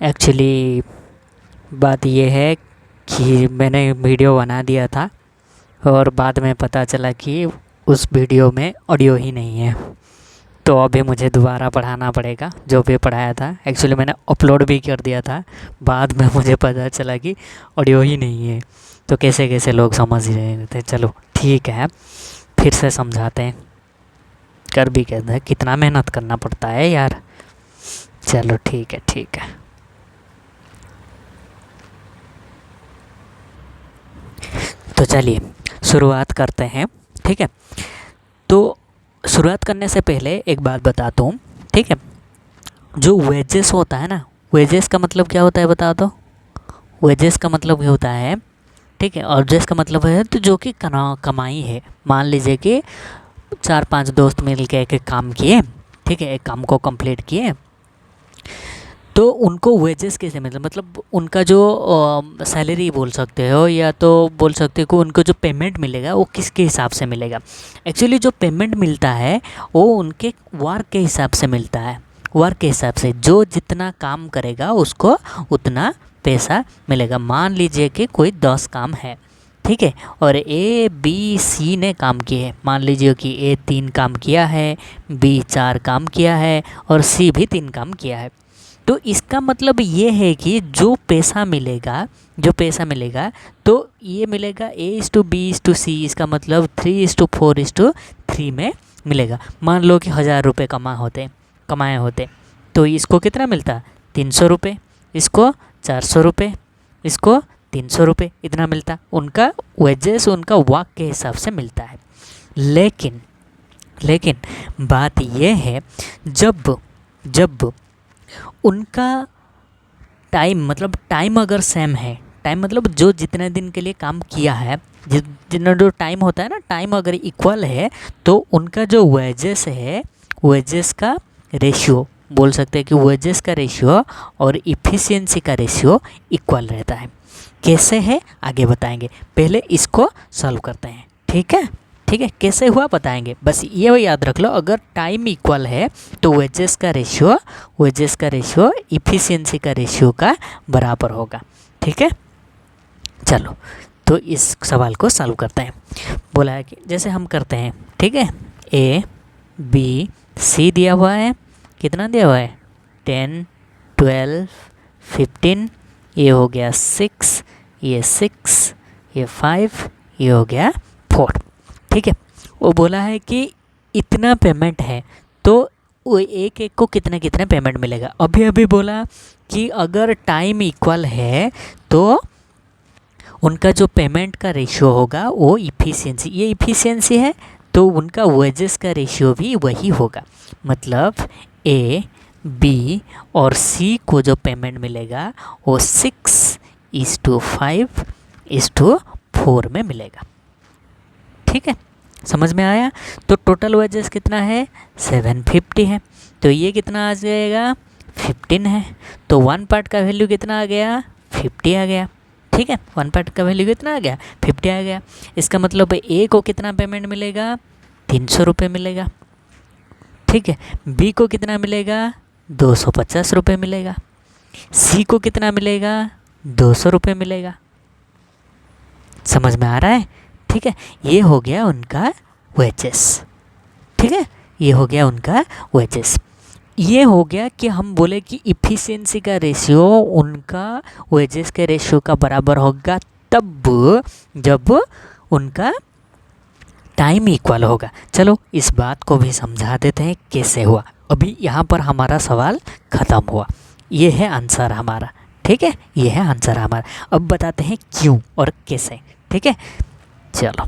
Actually बात ये है कि मैंने वीडियो बना दिया था और बाद में पता चला कि उस वीडियो में ऑडियो ही नहीं है। तो अभी मुझे दोबारा पढ़ाना पड़ेगा जो भी पढ़ाया था। एक्चुअली मैंने अपलोड भी कर दिया था, बाद में मुझे पता चला कि ऑडियो ही नहीं है। तो कैसे कैसे लोग समझ ही रहे थे। चलो ठीक है, फिर से समझाते हैं। कर भी कहते हैं, कितना मेहनत करना पड़ता है यार। चलो ठीक है ठीक है। तो चलिए शुरुआत करते हैं। ठीक है, तो शुरुआत करने से पहले एक बात बताता हूँ। ठीक है, जो वेजेस होता है ना, वेजेस का मतलब क्या होता है बता दो। वेजेस का मतलब ये होता है, ठीक है, और जेस का मतलब है तो जो कि कमाई है। मान लीजिए कि 4-5 दोस्त मिल के एक काम किए, ठीक है, एक काम को कंप्लीट किए, तो उनको वेजेस कैसे मतलब उनका जो सैलरी बोल सकते हो या तो बोल सकते हो कि उनको जो पेमेंट मिलेगा वो किसके हिसाब से मिलेगा। एक्चुअली जो पेमेंट मिलता है वो उनके वर्क के हिसाब से मिलता है। वर्क के हिसाब से जो जितना काम करेगा उसको उतना पैसा मिलेगा। मान लीजिए कि कोई 10 काम है, ठीक है, और ए बी सी ने काम किए हैं। मान लीजिए कि ए 3 काम किया है, बी 4 काम किया है और सी भी 3 काम किया है। तो इसका मतलब ये है कि जो पैसा मिलेगा, जो पैसा मिलेगा तो ये मिलेगा A/B/C। इसका मतलब 3/4/3 में मिलेगा। मान लो कि 1000 रुपये कमाए होते तो इसको कितना मिलता, 300 रुपये, इसको 400 रुपये, इसको 300 रुपये, इतना मिलता। उनका वेजेस उनका वर्क के हिसाब से मिलता है। लेकिन लेकिन बात यह है, जब जब उनका टाइम अगर सेम है, टाइम मतलब जो जितने दिन के लिए काम किया है, जितना जो टाइम होता है ना, टाइम अगर इक्वल है तो उनका जो वेजेस है, वेजेस का रेशियो बोल सकते हैं कि वेजेस का रेशियो और इफ़िशियंसी का रेशियो इक्वल रहता है। कैसे है आगे बताएंगे, पहले इसको सॉल्व करते हैं। ठीक है ठीक है, कैसे हुआ बताएंगे, बस ये याद रख लो। अगर टाइम इक्वल है तो वेजेस का रेशियो इफ़िशियंसी का रेशियो का बराबर होगा। ठीक है, चलो तो इस सवाल को सॉल्व करते हैं। बोला है कि जैसे हम करते हैं, ठीक है, ए बी सी दिया हुआ है, कितना दिया हुआ है 10 12 15, ये हो गया 6, ये 6, ये 5, ये हो गया 4। ठीक है, वो बोला है कि इतना पेमेंट है तो वो एक एक को कितने कितने पेमेंट मिलेगा। अभी अभी बोला कि अगर टाइम इक्वल है तो उनका जो पेमेंट का रेशियो होगा वो इफ़िशियंसी, ये इफ़िशियंसी है तो उनका वेजेस का रेशियो भी वही होगा। मतलब ए बी और सी को जो पेमेंट मिलेगा वो 6:5:4 में मिलेगा। ठीक है, समझ में आया। तो टोटल वेजेस कितना है 750 है, तो ये कितना आ जाएगा 15 है। तो 1 पार्ट का वैल्यू कितना आ गया 50 आ गया। ठीक है, 1 पार्ट का वैल्यू कितना आ गया 50 आ गया। इसका मतलब ए को कितना पेमेंट मिलेगा 300 रुपये मिलेगा। ठीक है, बी को कितना मिलेगा 250 रुपये मिलेगा, सी को कितना मिलेगा 200 रुपये मिलेगा। समझ में आ रहा है। ठीक है, ये हो गया उनका वेजेस। ठीक है, ये हो गया उनका वेजेस। ये हो गया कि हम बोले कि इफ़िशियंसी का रेशियो उनका वेजेस के रेशियो का बराबर होगा तब जब उनका टाइम इक्वल होगा। चलो इस बात को भी समझा देते हैं कैसे हुआ। अभी यहाँ पर हमारा सवाल ख़त्म हुआ, ये है आंसर हमारा। ठीक है, ये है आंसर हमारा। अब बताते हैं क्यों और कैसे। ठीक है, चलो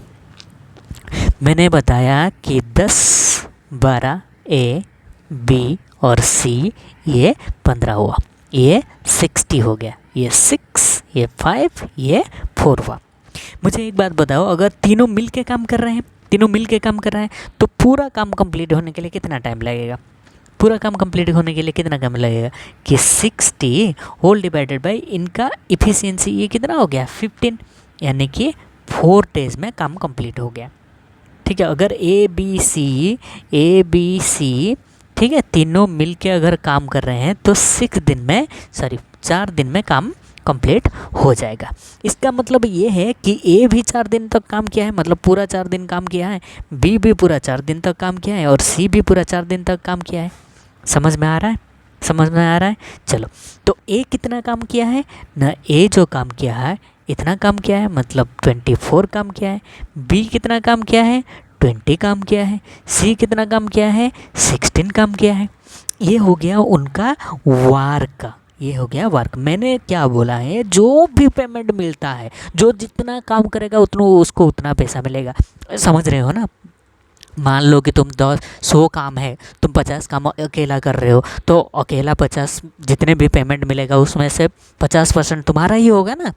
मैंने बताया कि 10 12 ए बी और सी, ये 15 हुआ, ये 60 हो गया, ये 6, ये 5, ये 4 हुआ। मुझे एक बात बताओ, अगर तीनों मिल के काम कर रहे हैं, तीनों मिल के काम कर रहे हैं तो पूरा काम कंप्लीट होने के लिए कितना टाइम लगेगा, पूरा काम कंप्लीट होने के लिए कितना टाइम लगेगा कि 60 होल डिवाइडेड बाई इनका इफ़िशियंसी, ये कितना हो गया 15, यानी कि 4 डेज में काम कंप्लीट हो गया। ठीक है, अगर ए बी सी, ठीक है, तीनों मिल के अगर काम कर रहे हैं तो 6 दिन में, सॉरी 4 दिन में काम कंप्लीट हो जाएगा। इसका मतलब ये है कि ए भी 4 दिन तक काम किया है, मतलब पूरा 4 दिन काम किया है, बी भी पूरा 4 दिन तक काम किया है और सी भी पूरा 4 दिन तक काम किया है। समझ में आ रहा है? समझ में आ रहा है? चलो, तो ए कितना काम किया है ना, ए जो काम किया है इतना काम किया है, मतलब 24 काम किया है। बी कितना काम किया है, 20 काम किया है। सी कितना काम किया है, 16 काम किया है। ये हो गया उनका वार्क का, ये हो गया वर्क। मैंने क्या बोला है, जो भी पेमेंट मिलता है, जो जितना काम करेगा उतना उसको उतना पैसा मिलेगा। समझ रहे हो ना? मान लो कि तुम 100 काम है, तुम 50 काम अकेला कर रहे हो, तो अकेला 50 जितने भी पेमेंट मिलेगा उसमें से 50% तुम्हारा ही होगा ना,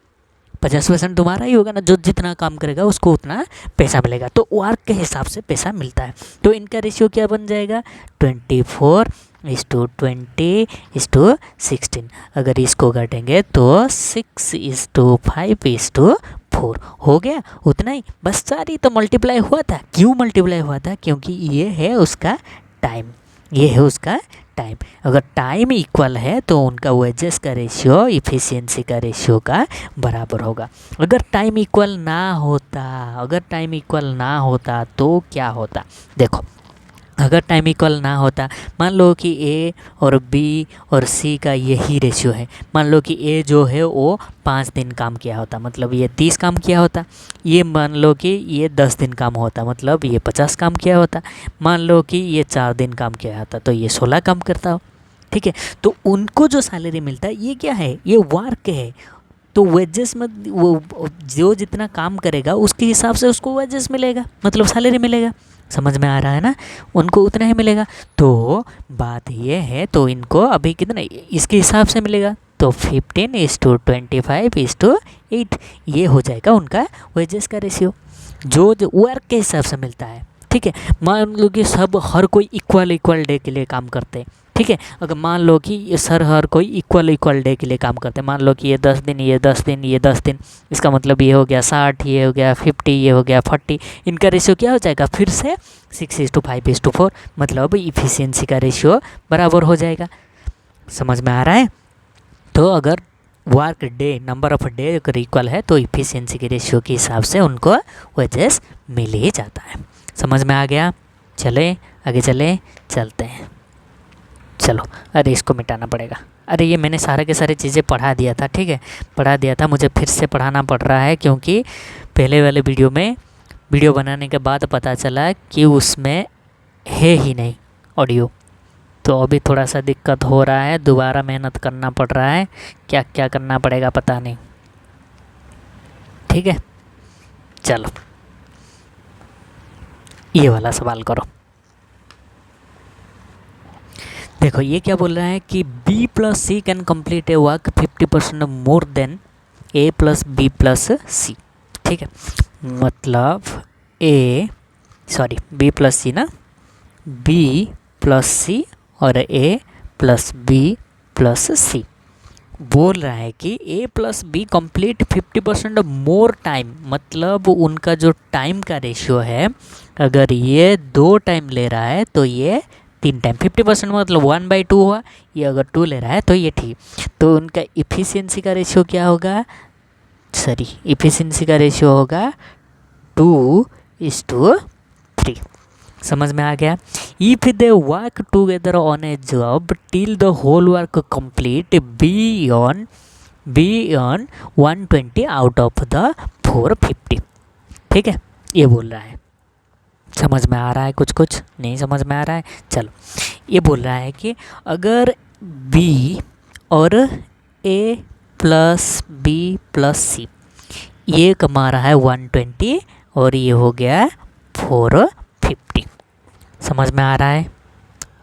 50% तुम्हारा ही होगा ना। जो जितना काम करेगा उसको उतना पैसा मिलेगा। तो वर्क के हिसाब से पैसा मिलता है। तो इनका रेशियो क्या बन जाएगा, 24:20:16। अगर इसको काटेंगे तो 6:5:4 हो गया, उतना ही बस। सारी तो मल्टीप्लाई हुआ था। क्यों मल्टीप्लाई हुआ था? क्योंकि ये है उसका टाइम, ये है उसका टाइम। अगर टाइम इक्वल है तो उनका वेजेस का रेशियो इफ़िशियंसी का रेशियो का बराबर होगा। अगर टाइम इक्वल ना होता, अगर टाइम इक्वल ना होता तो क्या होता? देखो, अगर टाइम इक्वल ना होता, मान लो कि ए और बी और सी का यही रेशियो है। मान लो कि ए जो है वो 5 दिन काम किया होता, मतलब ये 30 काम किया होता। ये मान लो कि ये 10 दिन काम होता, मतलब ये 50 काम किया होता। मान लो कि ये 4 दिन काम किया होता तो ये 16 काम करता हो। ठीक है, तो उनको जो सैलरी मिलता है ये क्या है, ये वर्क है। तो वेजेस में वो जो जितना काम करेगा उसके हिसाब से उसको वेजेस मिलेगा, मतलब सैलरी मिलेगा। समझ में आ रहा है ना? उनको उतना ही मिलेगा। तो बात ये है, तो इनको अभी कितना इसके हिसाब से मिलेगा, तो 15:25:8 ये हो जाएगा उनका वेजेस का रेशियो, जो वर्क के हिसाब से मिलता है। ठीक है, मान लो कि सब हर कोई इक्वल डे के लिए काम करते हैं। ठीक है, अगर मान लो कि ये सर हर कोई इक्वल डे के लिए काम करते हैं, मान लो कि ये 10 दिन, ये 10 दिन, ये 10 दिन, इसका मतलब ये हो गया 60, ये हो गया 50, ये हो गया 40। इनका रेशियो क्या हो जाएगा फिर से 6:5:4, मतलब इफ़िशियंसी का रेशियो बराबर हो जाएगा। समझ में आ रहा है? तो अगर work day, number of day अगर इक्वल है तो इफ़िशियंसी के रेशियो के हिसाब से उनको वेजेस मिल ही जाता है। समझ में आ गया? चले आगे चलते हैं। चलो, अरे इसको मिटाना पड़ेगा। अरे ये मैंने सारे के सारे चीज़ें पढ़ा दिया था। ठीक है, पढ़ा दिया था, मुझे फिर से पढ़ाना पड़ रहा है क्योंकि पहले वाले वीडियो में वीडियो बनाने के बाद पता चला कि उसमें है ही नहीं ऑडियो। तो अभी थोड़ा सा दिक्कत हो रहा है, दोबारा मेहनत करना पड़ रहा है। क्या क्या करना पड़ेगा पता नहीं। ठीक है, चलो ये वाला सवाल करो। देखो ये क्या बोल रहा है कि B + C can complete a work 50% more than A + B + C। ठीक है, मतलब B + C ना, B + C और A + B + C बोल रहा है कि A + B complete 50% more time, मतलब उनका जो टाइम का रेशियो है, अगर ये 2 टाइम ले रहा है तो ये 3 टाइम। 50% मतलब 1/2 हुआ, ये अगर 2 ले रहा है तो ये ठीक। तो उनका इफ़िशियंसी का रेशियो क्या होगा, इफ़िशियंसी का रेशियो होगा 2:3। समझ में आ गया? If they work together on a job till the whole work complete be on 120 out of the 450। ठीक है, ये बोल रहा है। समझ में आ रहा है? कुछ नहीं समझ में आ रहा है? चलो, ये बोल रहा है कि अगर B और A + B + C ये कमा रहा है 120 और ये हो गया 450। समझ में आ रहा है?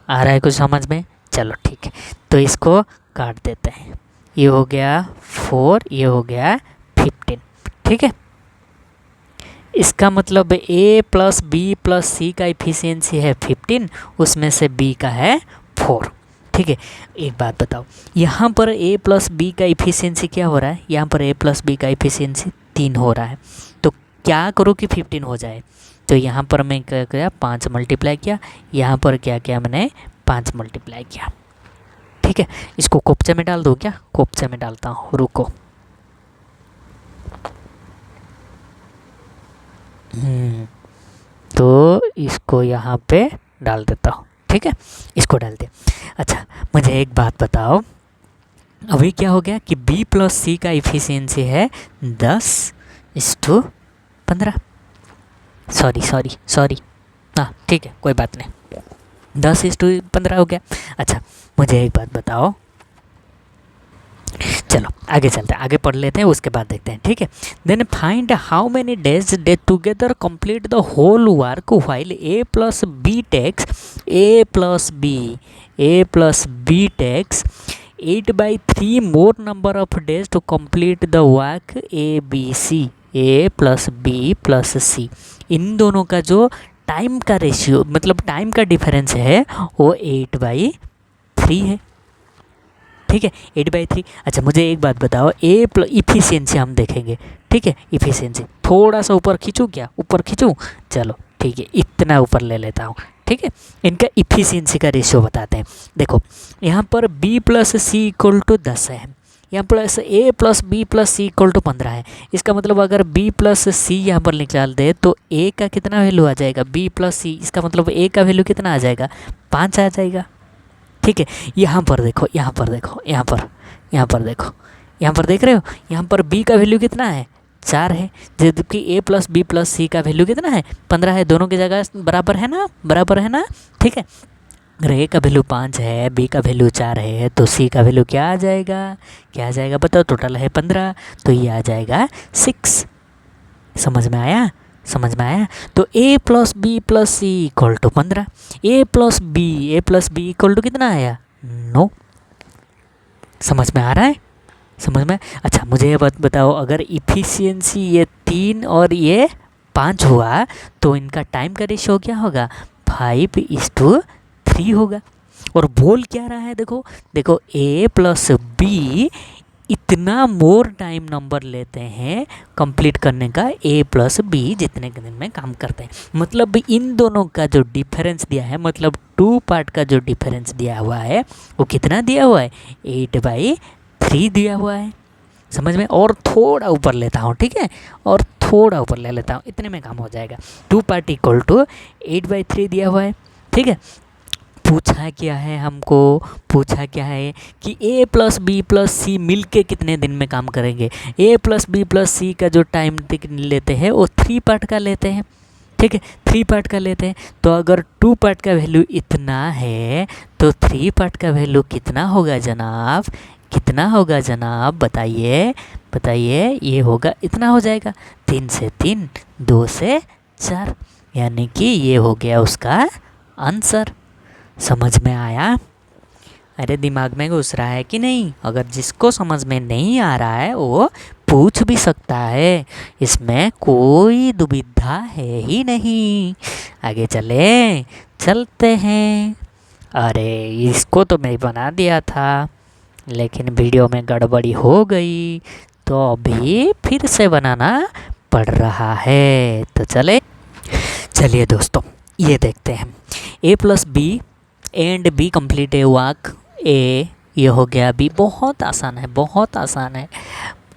आ रहा है कुछ समझ में? चलो ठीक है, तो इसको काट देते हैं। ये हो गया 4, ये हो गया 15। ठीक है, इसका मतलब A + B + C का इफ़िशियंसी है 15, उसमें से B का है 4। ठीक है, एक बात बताओ, यहाँ पर A + B का इफ़िशियंसी क्या हो रहा है? यहाँ पर A + B का इफ़िशियंसी 3 हो रहा है। तो क्या करो कि 15 हो जाए? तो यहाँ पर मैं क्या किया, 5 मल्टीप्लाई किया। यहाँ पर क्या किया मैंने, 5 मल्टीप्लाई किया। ठीक है, इसको कोपचे में डाल दूँ क्या? कोपचे में डालता हूँ, रुको। तो इसको यहाँ पे डाल देता हूँ, ठीक है, इसको डाल दे। अच्छा मुझे एक बात बताओ, अभी क्या हो गया कि B प्लस सी का इफ़िशियंसी है 10:15। सॉरी, हाँ ठीक है, कोई बात नहीं, 10:15 हो गया। अच्छा मुझे एक बात बताओ, चलो आगे चलते हैं, आगे पढ़ लेते हैं, उसके बाद देखते हैं, ठीक है। Then find how many days they together complete the whole work while A plus B takes 8/3 more number of days to complete the work A plus B plus C। इन दोनों का जो टाइम का रेशियो मतलब time का difference है वो 8/3 है, ठीक है, 8/3। अच्छा मुझे एक बात बताओ, इफ़िशियंसी हम देखेंगे, ठीक है, इफ़िशियंसी थोड़ा सा ऊपर खींचूँ क्या? ऊपर खींचूँ, चलो ठीक है, इतना ऊपर ले लेता हूँ, ठीक है। इनका इफ़िशियंसी का रेशियो बताते हैं। देखो यहाँ पर B plus C equal to 10 है, यहाँ plus A plus B plus C equal to 15 है। इसका मतलब अगर B प्लस सी यहाँ पर निकाल दे तो A का कितना वैल्यू आ जाएगा? B प्लस सी, इसका मतलब A का वैल्यू कितना आ जाएगा? 5 आ जाएगा, ठीक है। यहाँ पर देखो, यहाँ पर देखो, यहाँ पर देखो, यहाँ पर देख रहे हो, यहाँ पर B का वैल्यू कितना है? 4 है, जबकि A प्लस B प्लस सी का वैल्यू कितना है? 15 है। दोनों की जगह बराबर है ना, बराबर है ना, ठीक है। अगर A का वैल्यू 5 है, B का वैल्यू 4 है, तो C का वैल्यू क्या आ जाएगा? क्या आ जाएगा बताओ? टोटल है 15, तो ये आ जाएगा 6। समझ में आया? समझ में आया? तो A plus B plus C equal to 15, A plus B equal to कितना आया? 9। समझ में आ रहा है? समझ में? अच्छा मुझे ये बात बताओ, अगर इफ़िशियंसी ये 3 और ये 5 हुआ तो इनका टाइम का रेशियो क्या होगा? 5:3 होगा। और बोल क्या रहा है? देखो देखो, A प्लस B इतना मोर टाइम नंबर लेते हैं कंप्लीट करने का A प्लस B जितने दिन में काम करते हैं। मतलब इन दोनों का जो डिफरेंस दिया है, मतलब 2 पार्ट का जो डिफरेंस दिया हुआ है वो कितना दिया हुआ है? 8/3 दिया हुआ है। समझ में? और थोड़ा ऊपर लेता हूँ, ठीक है, और थोड़ा ऊपर ले लेता हूँ, इतने में काम हो जाएगा। 2 पार्ट इक्वल टू 8/3 दिया हुआ है, ठीक है। पूछा क्या है हमको? पूछा क्या है कि A प्लस B प्लस सी मिल के कितने दिन में काम करेंगे। A प्लस B प्लस सी का जो टाइम लेते हैं वो 3 पार्ट का लेते हैं, ठीक है, 3 पार्ट का लेते हैं। तो अगर 2 पार्ट का वैल्यू इतना है तो 3 पार्ट का वैल्यू कितना होगा जनाब? कितना होगा जनाब? बताइए बताइए। ये होगा, इतना हो जाएगा, 3 से 3, 2 से 4, यानी कि ये हो गया उसका आंसर। समझ में आया? अरे दिमाग में घुस रहा है कि नहीं? अगर जिसको समझ में नहीं आ रहा है वो पूछ भी सकता है, इसमें कोई दुविधा है ही नहीं। आगे चलते हैं। अरे इसको तो मैं बना दिया था लेकिन वीडियो में गड़बड़ी हो गई, तो अभी फिर से बनाना पड़ रहा है। तो चलिए दोस्तों, ये देखते हैं। A plus B and B complete a work A, ये हो गया B। बहुत आसान है, बहुत आसान है,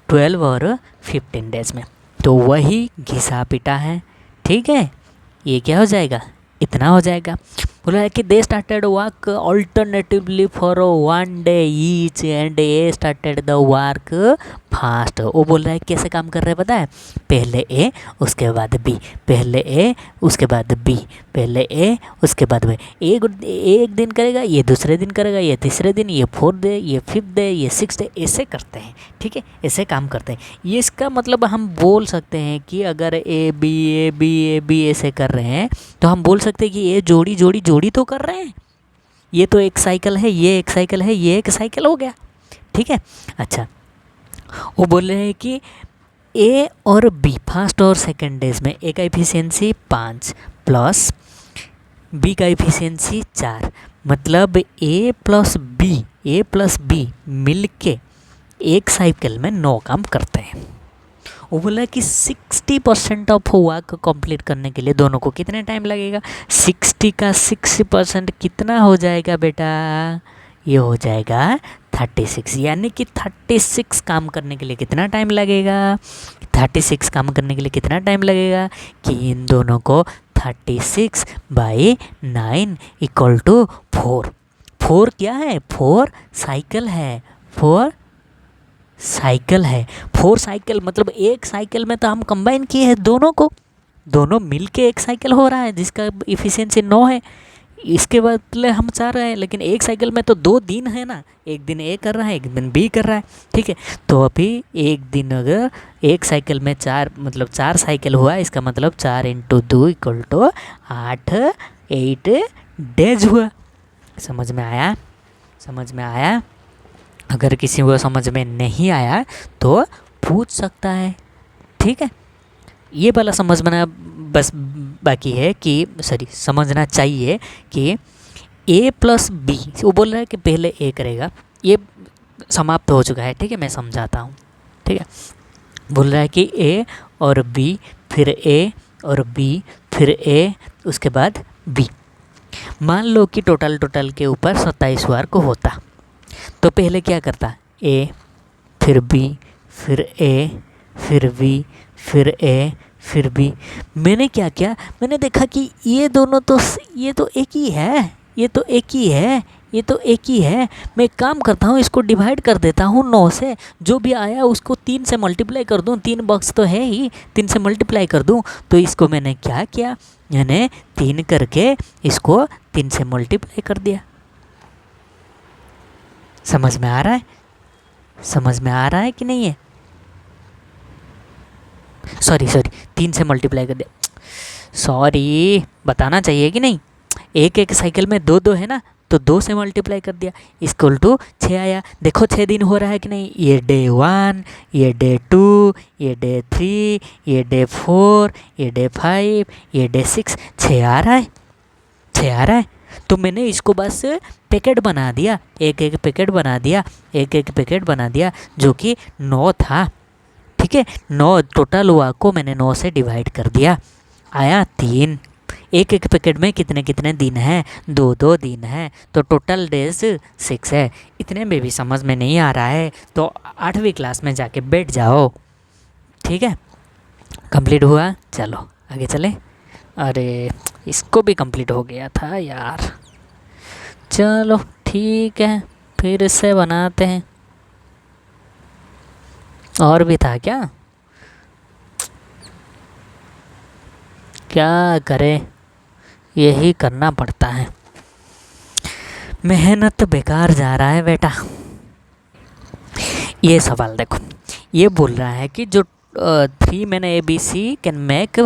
12 और 15 डेज में। तो वही घिसा पिटा है, ठीक है। ये क्या हो जाएगा? इतना हो जाएगा। बोला है कि दे started work alternatively for 1 day each and A started the work fast. वो बोल रहा है कैसे काम कर रहे हैं पता है? पहले A उसके बाद B, पहले A उसके बाद B, पहले A उसके बाद B। एक दिन करेगा, ये दूसरे दिन करेगा, ये तीसरे दिन, ये 4th डे, ये 5th डे, ये 6th डे, ऐसे करते हैं, ठीक है, ऐसे काम करते हैं। ये इसका मतलब हम बोल सकते हैं कि अगर A B ऐसे कर रहे हैं तो हम बोल सकते हैं कि ये जोड़ी तो कर रहे हैं। ये तो एक साइकिल है, ये एक साइकिल है, ये एक साइकिल हो गया, ठीक है। अच्छा वो बोल रहे हैं कि A और B फर्स्ट और सेकेंड डेज में A का इफिशियंसी 5 प्लस B का इफिशियंसी 4, मतलब A प्लस B मिल के एक साइकिल में 9 काम करते हैं। वो बोला कि 60% ऑफ वर्क कंप्लीट करने के लिए दोनों को कितने टाइम लगेगा? 60 का 60% कितना हो जाएगा बेटा? ये हो जाएगा 36। यानी कि 36 काम करने के लिए कितना टाइम लगेगा, 36 काम करने के लिए कितना टाइम लगेगा कि इन दोनों को 36/9 इक्वल टू 4। 4 क्या है, 4 साइकिल है, 4 साइकिल है। 4 साइकिल मतलब एक साइकिल में तो हम कंबाइन किए हैं दोनों को, दोनों मिलके एक साइकिल हो रहा है जिसका इफ़िशियंसी 9 है। इसके बदले हम चाह रहे हैं, लेकिन एक साइकिल में तो 2 दिन है ना, एक दिन ए कर रहा है, एक दिन बी कर रहा है, ठीक है। तो अभी एक दिन अगर एक साइकिल में 4 मतलब 4 साइकिल हुआ, इसका मतलब 4 × 2 इक्वल टू 8 डेज हुआ। समझ में आया, समझ में आया। अगर किसी को समझ में नहीं आया तो पूछ सकता है, ठीक है। ये वाला समझना बस बाकी है कि समझना चाहिए कि a + b, वो बोल रहा है कि पहले a करेगा, ये समाप्त हो चुका है, ठीक है। मैं समझाता हूँ, ठीक है। बोल रहा है कि a और b, फिर a और b, फिर a, उसके बाद b। मान लो कि टोटल के ऊपर 27 बार को होता, तो पहले क्या करता, a फिर b फिर a फिर b फिर a फिर b। मैंने क्या किया, मैंने देखा कि ये दोनों तो ये तो एक ही है, ये तो एक ही है, ये तो एक ही है। मैं एक काम करता हूँ, इसको डिवाइड कर देता हूँ 9 से, जो भी आया उसको 3 से मल्टीप्लाई कर दूँ, 3 बॉक्स तो है ही, 3 से मल्टीप्लाई कर दूँ। तो इसको मैंने क्या किया, मैंने 3 करके इसको 3 से मल्टीप्लाई कर दिया। समझ में आ रहा है, समझ में आ रहा है कि नहीं है? सॉरी 3 से मल्टीप्लाई कर दिया, सॉरी बताना चाहिए कि नहीं। एक साइकिल में 2 है ना, तो 2 से मल्टीप्लाई कर दिया, इक्वल टू 6 आया। देखो 6 दिन हो रहा है कि नहीं, ये डे 1, ये डे 2, ये डे 3, ये डे 4, ये डे 5, ये डे 6, 6 आ रहा है, 6 आ रहा है। तो मैंने इसको बस पैकेट बना दिया, एक पैकेट बना दिया, एक पैकेट बना दिया, जो कि 9 था, ठीक है। 9 टोटल हुआ को मैंने 9 से डिवाइड कर दिया, आया 3। एक पैकेट में कितने कितने दिन हैं, 2 दिन हैं, तो टोटल डेज 6 है। इतने में भी समझ में नहीं आ रहा है तो 8वीं क्लास में जाके बैठ जाओ, ठीक है। कंप्लीट हुआ, चलो आगे चले। अरे इसको भी कंप्लीट हो गया था यार, चलो ठीक है, फिर से बनाते हैं। और भी था क्या, क्या करें, यही करना पड़ता है, मेहनत बेकार जा रहा है बेटा। ये सवाल देखो, ये बोल रहा है कि जो 3 men ABC can make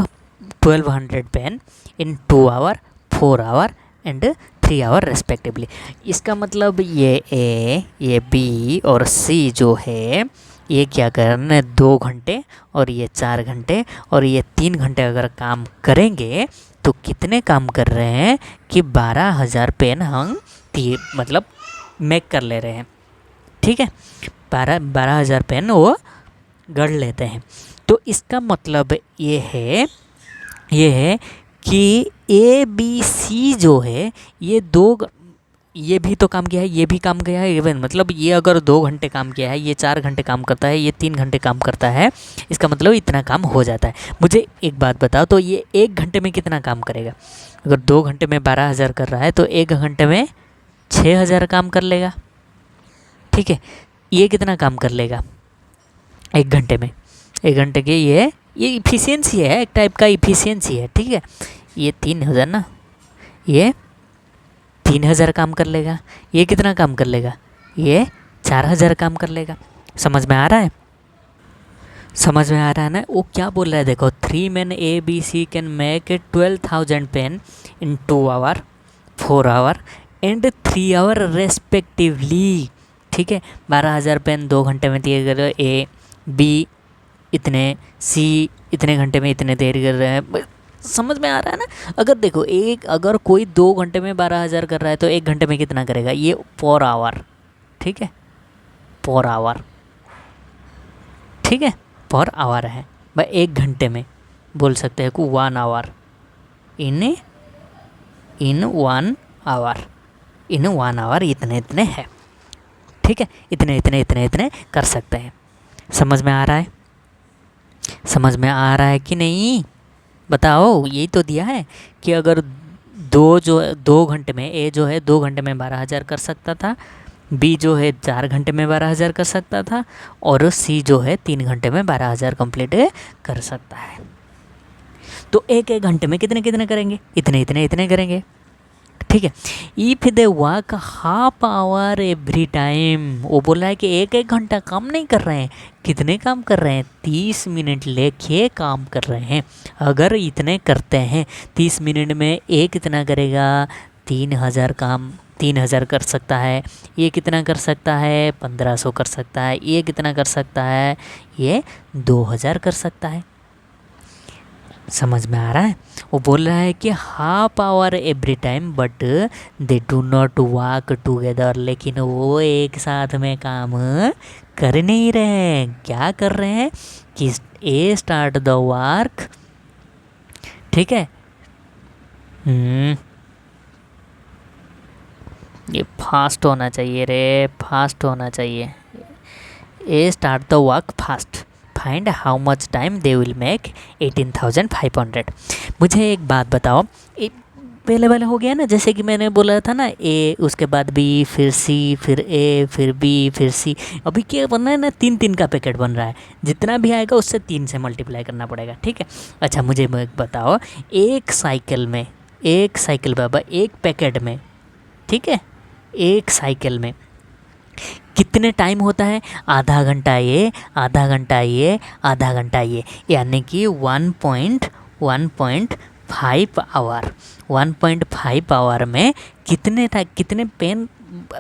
1200 pen in 2 hour, 4 hour and 3 hour respectively. इसका मतलब ये A, ये B और C जो है, ये क्या करने 2 घंटे और ये 4 घंटे और ये 3 घंटे अगर काम करेंगे तो कितने काम कर रहे हैं कि 12,000 पेन हम मतलब मेक कर ले रहे हैं, ठीक है। 12,000 पेन वो गढ़ लेते हैं। तो इसका मतलब ये है कि ABC जो है, ये भी तो काम किया है, ये भी काम किया है, इवन मतलब ये अगर 2 घंटे काम किया है, ये 4 घंटे काम करता है, ये 3 घंटे काम करता है, इसका मतलब इतना काम हो जाता है। मुझे एक बात बताओ, तो ये 1 घंटे में कितना काम करेगा? अगर 2 घंटे में 12,000 कर रहा है तो 1 घंटे में 6,000 काम कर लेगा, ठीक है। ये कितना काम कर लेगा 1 घंटे में? 1 घंटे के ये इफ़िशियंसी है, एक टाइप का इफ़िशियंसी है, ठीक है। ये 3,000 ना, ये 3,000 काम कर लेगा, ये कितना काम कर लेगा, ये 4,000 काम कर लेगा। समझ में आ रहा है, समझ में आ रहा है ना। वो क्या बोल रहा है देखो, 3 men ABC can make 12,000 pen in 2 hour, 4 hour and 3 hour respectively, ठीक है। 12,000 पेन 2 घंटे में दिए गए, A B इतने, C इतने घंटे में इतने देर कर रहे हैं। समझ में आ रहा है ना। अगर देखो अगर कोई 2 घंटे में 12,000 कर रहा है तो 1 घंटे में कितना करेगा, ये 4 आवर, ठीक है, 4 आवर, ठीक है, 4 आवर है भाई। 1 घंटे में बोल सकते हैं कि 1 hour in 1 hour, in 1 hour इतने इतने है, ठीक है, इतने इतने इतने इतने कर सकते हैं। समझ में आ रहा है? समझ में आ रहा है कि नहीं? बताओ। यही तो दिया है कि अगर 2 घंटे में, ए जो है 2 घंटे में 12,000 कर सकता था, बी जो है 4 घंटे में 12,000 कर सकता था, और सी जो है 3 घंटे में 12,000 कंप्लीट कर सकता है। तो एक एक घंटे में कितने कितने करेंगे? इतने इतने इतने करेंगे, ठीक है। If they work half hour every time, वो बोल रहा है कि एक एक घंटा काम नहीं कर रहे हैं, कितने काम कर रहे हैं? 30 मिनट लेके काम कर रहे हैं। अगर इतने करते हैं 30 मिनट में, एक कितना करेगा? 3,000 काम 3,000 कर सकता है। ये कितना कर सकता है? 1,500 कर सकता है। ये कितना कर सकता है? ये 2,000 कर सकता है। समझ में आ रहा है? वो बोल रहा है कि half hour every time but they do not work together, लेकिन वो एक साथ में काम कर नहीं रहे हैं। क्या कर रहे हैं कि ए स्टार्ट द वर्क, ठीक है। ये फास्ट होना चाहिए रे, फास्ट होना चाहिए। A start the work fast, find how much time they will make 18,500। मुझे एक बात बताओ, पहले वाले हो गया ना, जैसे कि मैंने बोला था ना, ए उसके बाद बी, फिर सी, फिर ए, फिर बी, फिर सी। अभी क्या बन रहा है ना, 3-3 का पैकेट बन रहा है। जितना भी आएगा उससे 3 से मल्टीप्लाई करना पड़ेगा, ठीक है। अच्छा मुझे एक बताओ, एक साइकिल बाबा, एक पैकेट में, ठीक है, एक साइकिल में कितने टाइम होता है? आधा घंटा ये, आधा घंटा ये, आधा घंटा ये, यानी कि 1.5 आवर। 1.5 आवर में कितने पेन,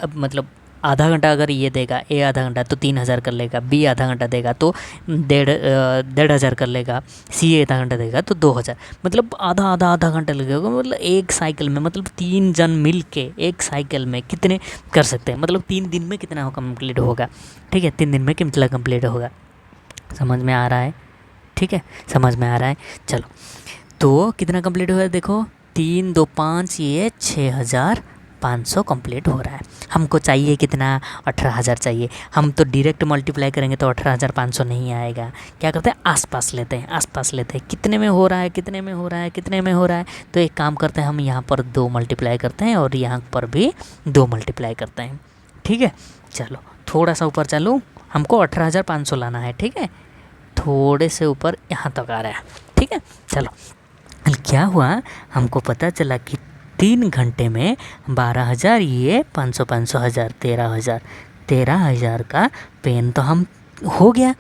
मतलब आधा घंटा अगर ये देगा, ए आधा घंटा तो 3,000 कर लेगा, बी आधा घंटा देगा तो 1,500 कर लेगा, सी आधा घंटा देगा तो 2,000। मतलब आधा घंटा लगेगा। मतलब एक साइकिल में, मतलब 3 जन मिल के एक साइकिल में कितने कर सकते हैं? मतलब 3 दिन में कितना कंप्लीट होगा, ठीक है, 3 दिन में कितना कंप्लीट होगा। समझ में आ रहा है? ठीक है, समझ में आ रहा है। चलो तो कितना कंप्लीट हुआ है देखो, 3 2 5, ये 6,500 कंप्लीट हो रहा है। हमको चाहिए कितना? 18,000 चाहिए। हम तो डायरेक्ट मल्टीप्लाई करेंगे तो 18,500 नहीं आएगा। क्या करते हैं? आसपास लेते हैं, आसपास लेते हैं, कितने में हो रहा है, कितने में हो रहा है, कितने में हो रहा है। तो एक काम करते हैं, हम यहाँ पर 2 मल्टीप्लाई करते हैं और यहाँ पर भी 2 मल्टीप्लाई करते हैं, ठीक है। चलो थोड़ा सा ऊपर चलो, हमको 18,500 लाना है, ठीक है। थोड़े से ऊपर यहाँ तक आ रहा है, ठीक है। चलो क्या हुआ, हमको पता चला कि 3 घंटे में 12,000, ये 500 500 हज़ार, 13,000, 13,000 का पेन तो हम हो गया,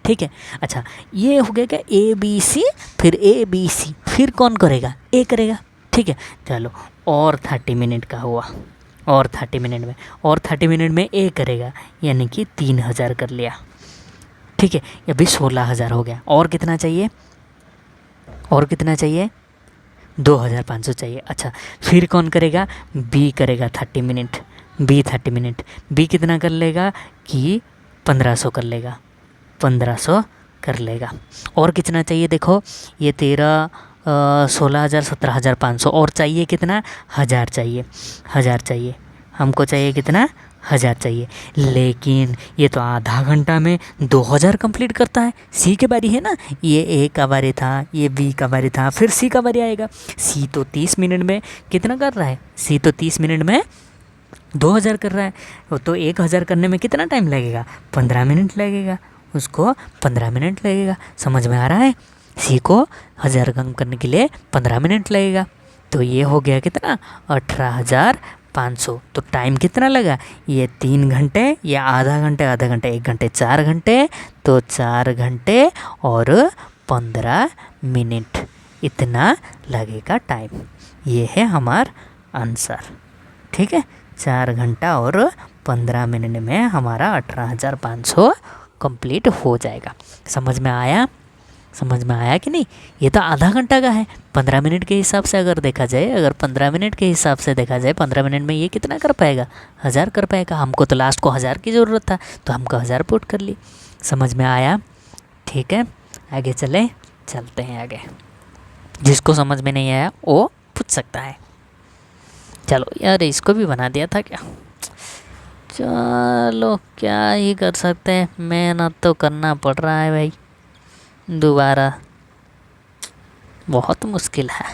ठीक है। अच्छा ये हो गया क्या? ए बी सी, फिर ए बी सी, फिर कौन करेगा? ए करेगा, ठीक है। चलो और 30 मिनट का हुआ, और 30 मिनट में, और 30 मिनट में ए करेगा, यानी कि 3,000 कर लिया, ठीक है। अभी 16,000 हो गया। और कितना चाहिए? और कितना चाहिए? 2,500 चाहिए। अच्छा फिर कौन करेगा? बी करेगा 30 मिनट, बी 30 मिनट, बी कितना कर लेगा कि 1,500 कर लेगा, 1,500 कर लेगा। और कितना चाहिए देखो, ये 16,000, 17,500, और चाहिए कितना? 1,000 चाहिए, 1,000 चाहिए। हमको चाहिए कितना? 1,000 चाहिए। लेकिन ये तो आधा घंटा में 2,000 कंप्लीट करता है। सी की बारी है ना, ये ए का बारी था, ये बी का बारी था, फिर सी का बारी आएगा। सी तो 30 मिनट में कितना कर रहा है? सी तो 30 मिनट में 2,000 कर रहा है। तो 1,000 करने में कितना टाइम लगेगा? 15 मिनट लगेगा, उसको 15 मिनट लगेगा। समझ में आ रहा है? सी को 1,000 कम करने के लिए 15 मिनट लगेगा। तो ये हो गया कितना? 18,500। तो टाइम कितना लगा? ये 3 घंटे, ये आधा घंटे, आधा घंटे, 1 घंटे, 4 घंटे, तो 4 घंटे और 15 मिनट, इतना लगेगा टाइम। ये है हमारा आंसर, ठीक है। 4 घंटा और 15 मिनट में हमारा 18,500 कंप्लीट हो जाएगा। समझ में आया? समझ में आया कि नहीं? ये तो आधा घंटा का है। 15 मिनट के हिसाब से अगर देखा जाए, अगर 15 मिनट के हिसाब से देखा जाए, 15 मिनट में ये कितना कर पाएगा? 1,000 कर पाएगा। हमको तो लास्ट को 1,000 की ज़रूरत था, तो हमको 1,000 पुट कर ली। समझ में आया? ठीक है, आगे चलते हैं आगे। जिसको समझ में नहीं आया वो पूछ सकता है। चलो यार, इसको भी बना दिया था क्या। चलो क्या ही कर सकते हैं, मेहनत तो करना पड़ रहा है भाई। दोबारा बहुत मुश्किल है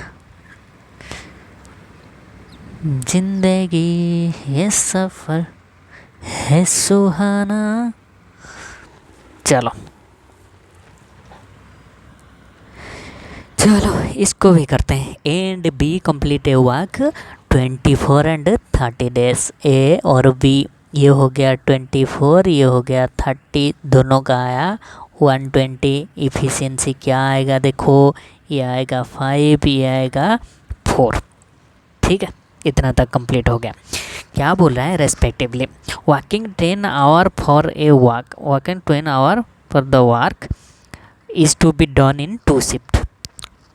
जिंदगी, ये सफ़र है सुहाना। चलो चलो इसको भी करते हैं। A and B complete a work 24 and 30 days. A और बी, ये हो गया 24, ये हो गया 30, दोनों का आया 120। इफ़िशियंसी क्या आएगा देखो, ये आएगा 5, ये आएगा 4। ठीक है, इतना तक कंप्लीट हो गया। क्या बोल रहा है, respectively working 10 hour for a work, working 10 hour for the work is to be done in 2 shift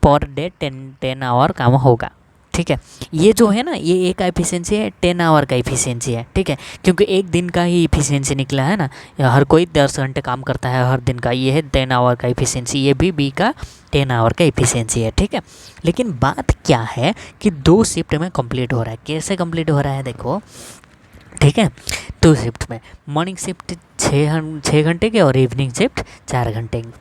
per day. 10 hour काम होगा। ठीक है, ये जो है ना, ये एक का इफिशियंसी है, 10 आवर का इफिशियंसी है। ठीक है, क्योंकि एक दिन का ही इफिशियंसी निकला है ना, हर कोई 10 घंटे काम करता है हर दिन का, ये है 10 आवर का इफिशियंसी। ये भी बी का 10 आवर का इफिशियंसी है। ठीक है, लेकिन बात क्या है कि 2 शिफ्ट में कंप्लीट हो रहा है। कैसे कंप्लीट हो रहा है देखो। ठीक है, 2 शिफ्ट में, मॉर्निंग शिफ्ट 6 घंटे के और इवनिंग शिफ्ट 4 घंटे की।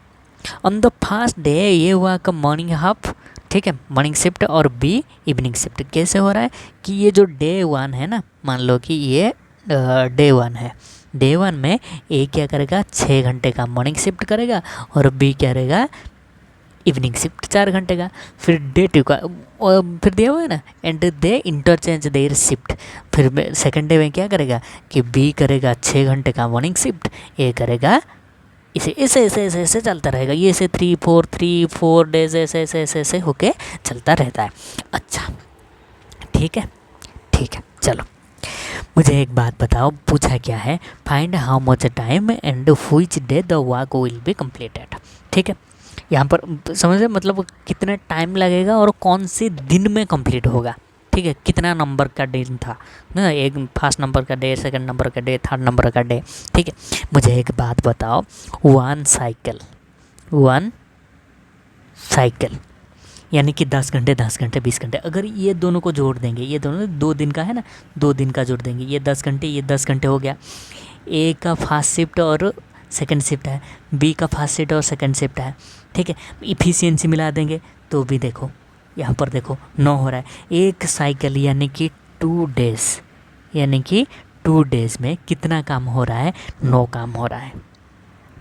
ऑन द फर्स्ट डे ये हुआ का मॉर्निंग हाफ। ठीक है, मॉर्निंग शिफ्ट और बी इवनिंग शिफ्ट। कैसे हो रहा है कि ये जो डे 1 है ना, मान लो कि ये डे 1 है। डे 1 में ए क्या करेगा, 6 घंटे का मॉर्निंग शिफ्ट करेगा और बी क्या करेगा, इवनिंग शिफ्ट 4 घंटे का। फिर डे 2 का फिर दिया हुआ है ना, and they interchange their shift. फिर सेकंड डे में क्या करेगा कि बी करेगा 6 घंटे का मॉर्निंग शिफ्ट, ए करेगा, इसे ऐसे ऐसे ऐसे ऐसे चलता रहेगा। ये ऐसे 3 4 डेज ऐसे ऐसे ऐसे ऐसे होके चलता रहता है। अच्छा ठीक है, ठीक है, चलो मुझे एक बात बताओ, पूछा क्या है, find how much time and which day the work will be completed. ठीक है, यहाँ पर समझे, मतलब कितना टाइम लगेगा और कौन से दिन में कंप्लीट होगा। ठीक है, कितना नंबर का दिन था ना, एक फर्स्ट नंबर का डे, सेकंड नंबर का डे, थर्ड नंबर का डे। ठीक है, मुझे एक बात बताओ, वन साइकिल यानी कि 10 घंटे 10 घंटे 20 घंटे, अगर ये दोनों को जोड़ देंगे, ये दोनों 2 दिन का है ना, 2 दिन का जोड़ देंगे, ये 10 घंटे, ये 10 घंटे हो गया। ए का फर्स्ट शिफ्ट और सेकंड शिफ्ट है, बी का फर्स्ट शिफ्ट और सेकंड शिफ्ट है। ठीक है, इफ़िशियंसी मिला देंगे तो भी देखो, यहाँ पर देखो 9 हो रहा है। एक साइकिल यानी कि 2 डेज, यानी कि 2 डेज में कितना काम हो रहा है, 9 काम हो रहा है।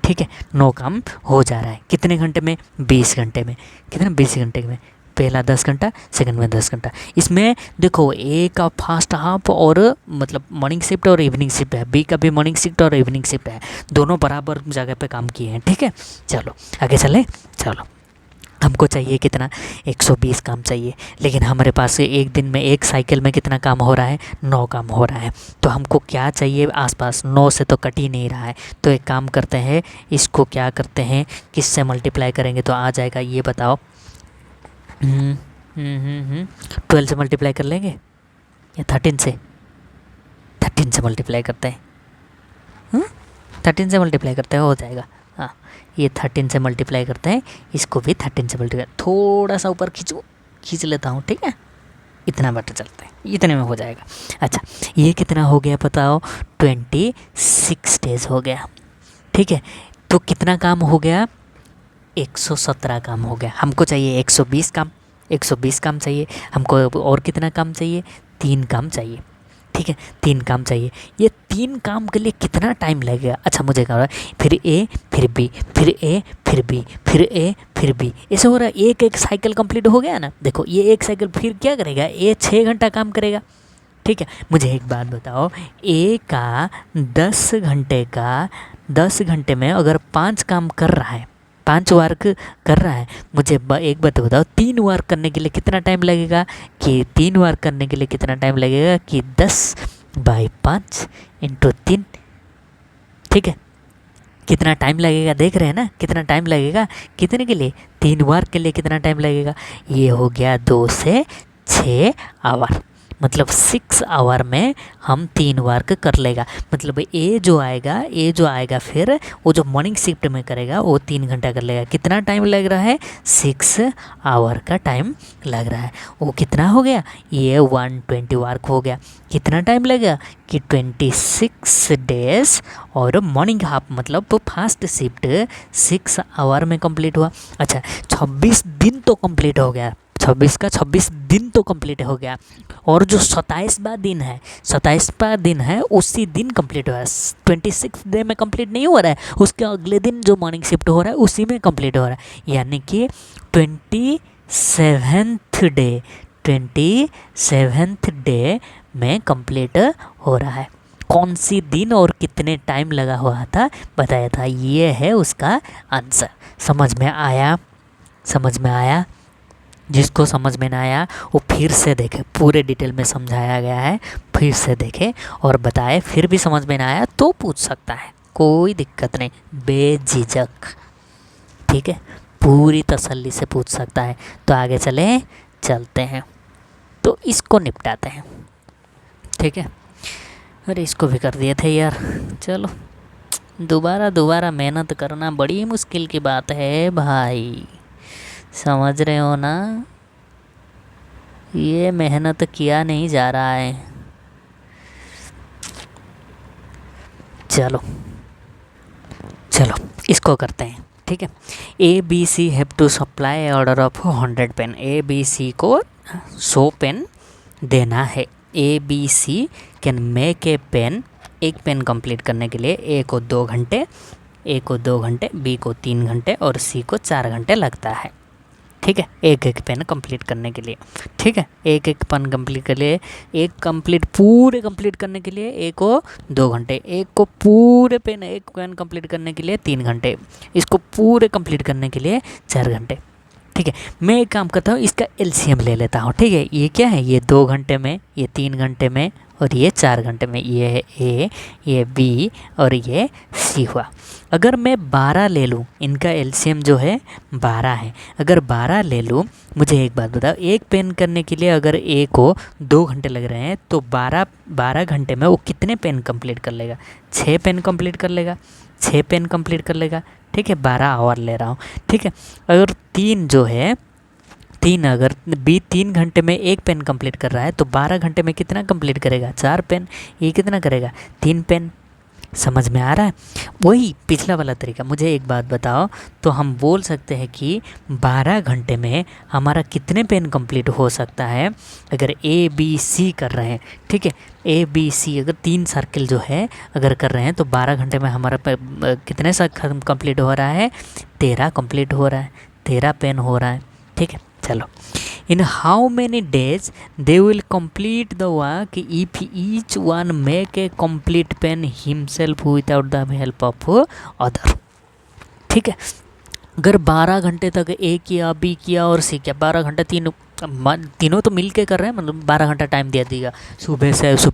ठीक है, 9 काम हो जा रहा है कितने घंटे में, 20 घंटे में। कितना, 20 घंटे में, पहला 10 घंटा, सेकंड में 10 घंटा। इसमें देखो ए का फर्स्ट हाफ और मतलब मॉर्निंग शिफ्ट और इवनिंग शिफ्ट है, बी का भी मॉर्निंग शिफ्ट और इवनिंग शिफ्ट है, दोनों बराबर जगह पे काम किए हैं। ठीक है, चलो आगे चले। चलो हमको चाहिए कितना, 120 काम चाहिए, लेकिन हमारे पास एक दिन में एक साइकिल में कितना काम हो रहा है, 9 काम हो रहा है। तो हमको क्या चाहिए, आसपास 9 से तो कट ही नहीं रहा है। तो एक काम करते हैं, इसको क्या करते हैं, किससे मल्टीप्लाई करेंगे तो आ जाएगा, ये बताओ। 12 से मल्टीप्लाई कर लेंगे या 13 से, 13 से मल्टीप्लाई करते हैं। 13 से मल्टीप्लाई करते हैं, हो जाएगा। हाँ, ये 13 से मल्टीप्लाई करते हैं, इसको भी 13 से मल्टीप्लाई, थोड़ा सा ऊपर खींच लेता हूँ। ठीक है, इतना बटर चलता है, इतने में हो जाएगा। अच्छा, ये कितना हो गया बताओ, 26 डेज हो गया। ठीक है, तो कितना काम हो गया, 117 काम हो गया। हमको चाहिए 120 काम, 120 काम चाहिए हमको। और कितना काम चाहिए, 3 काम चाहिए। ठीक है, 3 काम चाहिए। ये 3 काम के लिए कितना टाइम लगेगा। अच्छा मुझे कह रहा है, फिर ए फिर बी फिर ए फिर बी फिर ए फिर बी, ऐसे हो रहा है। एक एक साइकिल कंप्लीट हो गया ना, देखो ये एक साइकिल फिर क्या करेगा, ए 6 घंटा काम करेगा। ठीक है, मुझे एक बात बताओ, ए का 10 घंटे में अगर 5 काम कर रहा है, 5 वर्क कर रहा है, मुझे एक बात बताओ, 3 वर्क करने के लिए कितना टाइम लगेगा, कि 3 वर्क करने के लिए कितना टाइम लगेगा कि 10/5 × 3। ठीक है, कितना टाइम लगेगा, देख रहे हैं ना कितना टाइम लगेगा, कितने के लिए, 3 वर्क के लिए कितना टाइम लगेगा, ये हो गया 2 से 6 आवर। मतलब 6 आवर में हम 3 वर्क कर लेगा। मतलब ए जो आएगा फिर वो जो मॉर्निंग शिफ्ट में करेगा वो 3 घंटा कर लेगा। कितना टाइम लग रहा है? 6 आवर का टाइम लग रहा है। वो कितना हो गया? ये 120 वर्क हो गया। कितना टाइम लगेगा? कि 26 डेज और मॉर्निंग हाफ, मतलब तो फास्ट शिफ्ट 6 आवर में कंप्लीट हुआ। अच्छा 26 दिन तो कंप्लीट हो गया, 26 का 26 दिन तो कंप्लीट हो गया। और जो 27वां दिन है उसी दिन कंप्लीट हुआ है। 26 डे में कंप्लीट नहीं हो रहा है, उसके अगले दिन जो मॉर्निंग शिफ्ट हो रहा है उसी में कंप्लीट हो रहा है। यानी कि 27th डे में कंप्लीट हो रहा है। कौन सी दिन और कितने टाइम लगा हुआ था बताया था, ये है उसका आंसर। समझ में आया? जिसको समझ में ना आया वो फिर से देखे, पूरे डिटेल में समझाया गया है, फिर से देखे और बताए। फिर भी समझ में ना आया तो पूछ सकता है, कोई दिक्कत नहीं, बेझिझक, ठीक है, पूरी तसल्ली से पूछ सकता है। तो आगे चलते हैं, तो इसको निपटाते हैं, ठीक है। अरे इसको भी कर दिए थे यार। चलो दोबारा मेहनत करना बड़ी मुश्किल की बात है भाई, समझ रहे हो ना? ये मेहनत किया नहीं जा रहा है। चलो इसको करते हैं, ठीक है। ABC have to supply order of 100 pen. ABC को 100 पेन देना है। ABC can make a pen, एक पेन कंप्लीट करने के लिए A को 2 घंटे, B को 3 घंटे और C को 4 घंटे लगता है, ठीक है, एक पेन कंप्लीट करने के लिए, ठीक है। एक पेन कंप्लीट के लिए, पूरे कंप्लीट करने के लिए ए को 2 घंटे, एक पेन कंप्लीट करने के लिए 3 घंटे, इसको पूरे कंप्लीट करने के लिए 4 घंटे, ठीक है। मैं एक काम करता हूँ, इसका एलसीएम ले लेता हूँ, ठीक है। ये क्या है? ये 2 घंटे में, ये 3 घंटे में और ये 4 घंटे में। ये है ए, ये बी और ये सी हुआ। अगर मैं 12 ले लूँ, इनका एलसीएम जो है 12 है। अगर 12 ले लूँ, मुझे एक बात बताओ, एक पेन करने के लिए अगर ए को 2 घंटे लग रहे हैं तो 12 घंटे में वो कितने पेन कंप्लीट कर लेगा? 6 पेन कंप्लीट कर लेगा, 6 पेन कंप्लीट कर लेगा, ठीक है। 12 आवर ले रहा हूँ, ठीक है। अगर अगर बी 3 घंटे में एक पेन कंप्लीट कर रहा है तो 12 घंटे में कितना कंप्लीट करेगा? 4 पेन। ये कितना करेगा? 3 पेन। समझ में आ रहा है? वही पिछला वाला तरीका। मुझे एक बात बताओ, तो हम बोल सकते हैं कि 12 घंटे में हमारा कितने पेन कंप्लीट हो सकता है? अगर ABC कर रहे हैं, ठीक है, ABC अगर 3 सर्किल जो है अगर कर रहे हैं तो 12 घंटे में हमारा कितने सर्किल कंप्लीट हो रहा है? 13 कंप्लीट हो रहा है, 13 पेन हो रहा है, ठीक है। चलो, in how many days they will complete the work if each one make a complete pen himself without the help of other, ठीक है। अगर 12 घंटे तक ए किया, बी किया और सी किया, 12 घंटे तीनों तो मिल के कर रहे हैं, मतलब 12 घंटा टाइम दिया दिया। सुबह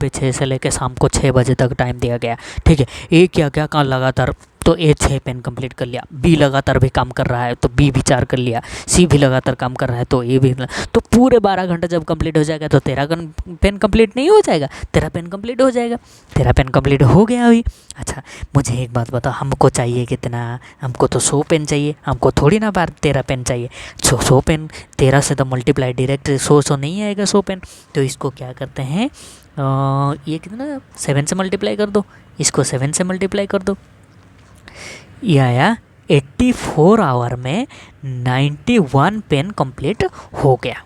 6 से लेकर शाम को 6 बजे तक टाइम दिया गया, ठीक है। ए क्या काम लगातार, तो ए 6 पेन कंप्लीट कर लिया, बी लगातार भी काम कर रहा है तो बी भी 4 कर लिया, सी भी लगातार काम कर रहा है तो ए भी, तो पूरे 12 घंटे जब कंप्लीट हो जाएगा तो 13 पेन कंप्लीट नहीं हो जाएगा? 13 पेन कंप्लीट हो जाएगा, 13 पेन कंप्लीट हो गया अभी। अच्छा मुझे एक बात बताओ, हमको चाहिए कितना? हमको तो 100 पेन चाहिए, हमको थोड़ी ना 13 पेन चाहिए। 100 पेन 13 से तो मल्टीप्लाई डायरेक्ट 100 नहीं आएगा 100 पेन। तो इसको क्या करते हैं, ये कितना 7 से मल्टीप्लाई कर दो, इसको 7 से मल्टीप्लाई कर दो, ये आया 84 आवर में 91 पेन कंप्लीट हो गया।